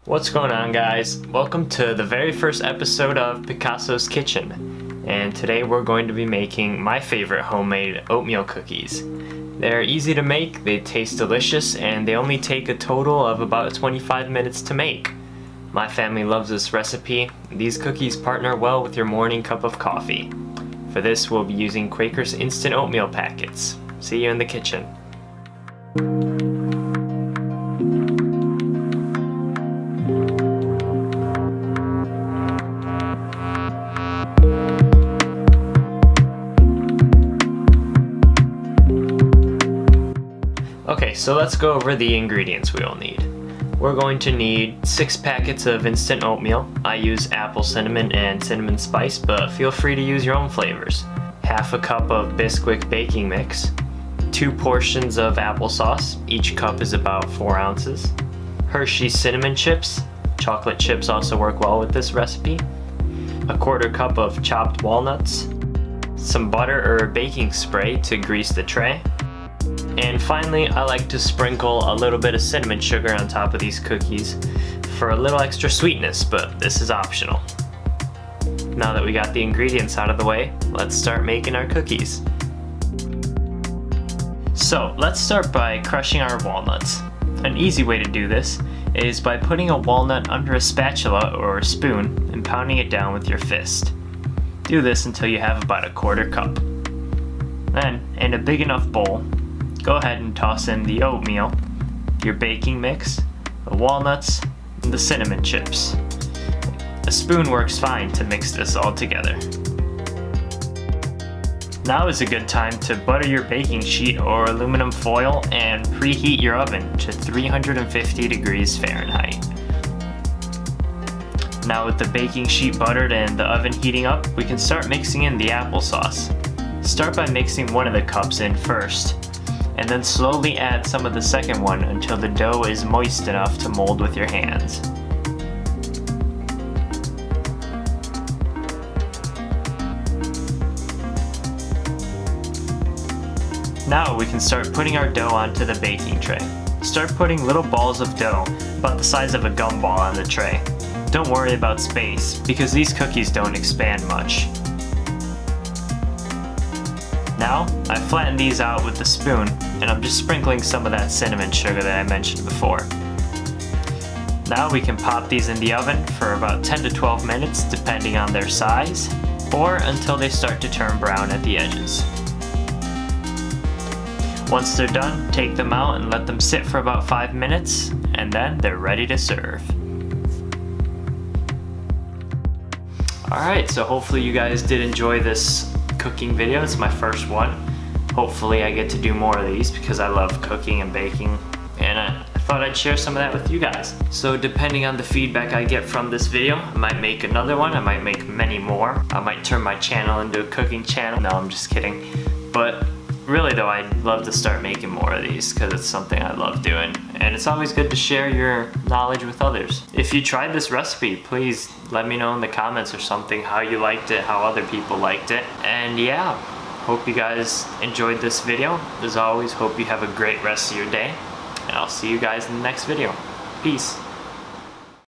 What's going on, guys? Welcome to the very first episode of Picasso's Kitchen, and today we're going to be making my favorite homemade oatmeal cookies. They're easy to make, they taste delicious, and they only take a total of about 25 minutes to make. My family loves this recipe. These cookies partner well with your morning cup of coffee. For this, we'll be using Quaker's instant oatmeal packets. See you in the kitchen. Okay, so let's go over the ingredients we will need. We're going to need 6 packets of instant oatmeal. I use apple cinnamon and cinnamon spice, but feel free to use your own flavors. Half a cup of bisquick baking mix, 2 portions of applesauce, each cup is about 4 ounces, Hershey's cinnamon chips, chocolate chips also work well with this recipe, a 1/4 cup of chopped walnuts, some butter or baking spray to grease the tray, and finally, I like to sprinkle a little bit of cinnamon sugar on top of these cookies for a little extra sweetness, but this is optional. Now that we got the ingredients out of the way, let's start making our cookies. So let's start by crushing our walnuts. An easy way to do this is by putting a walnut under a spatula or a spoon and pounding it down with your fist. Do this until you have about a 1/4 cup. Then, in a big enough bowl, go ahead and toss in the oatmeal, your baking mix, the walnuts, and the cinnamon chips. A spoon works fine to mix this all together. Now is a good time to butter your baking sheet or aluminum foil and preheat your oven to 350 degrees Fahrenheit. Now with the baking sheet buttered and the oven heating up, we can start mixing in the applesauce. Start by mixing one of the cups in first, and then slowly add some of the second one until the dough is moist enough to mold with your hands. Now we can start putting our dough onto the baking tray. Start putting little balls of dough, about the size of a gumball, on the tray. Don't worry about space, because these cookies don't expand much. Now, I flatten these out with the spoon, and I'm just sprinkling some of that cinnamon sugar that I mentioned before. Now we can pop these in the oven for about 10 to 12 minutes depending on their size, or until they start to turn brown at the edges. Once they're done, take them out and let them sit for about 5 minutes, and then they're ready to serve. Alright, so hopefully you guys did enjoy this cooking video. It's my first one. Hopefully I get to do more of these because I love cooking and baking, and I thought I'd share some of that with you guys. So depending on the feedback I get from this video, I might make another one, I might make many more. I might turn my channel into a cooking channel. No, I'm just kidding. But really though, I'd love to start making more of these because it's something I love doing, and it's always good to share your knowledge with others. If you tried this recipe, please let me know in the comments or something how you liked it, how other people liked it. And yeah, hope you guys enjoyed this video. As always, hope you have a great rest of your day, and I'll see you guys in the next video. Peace.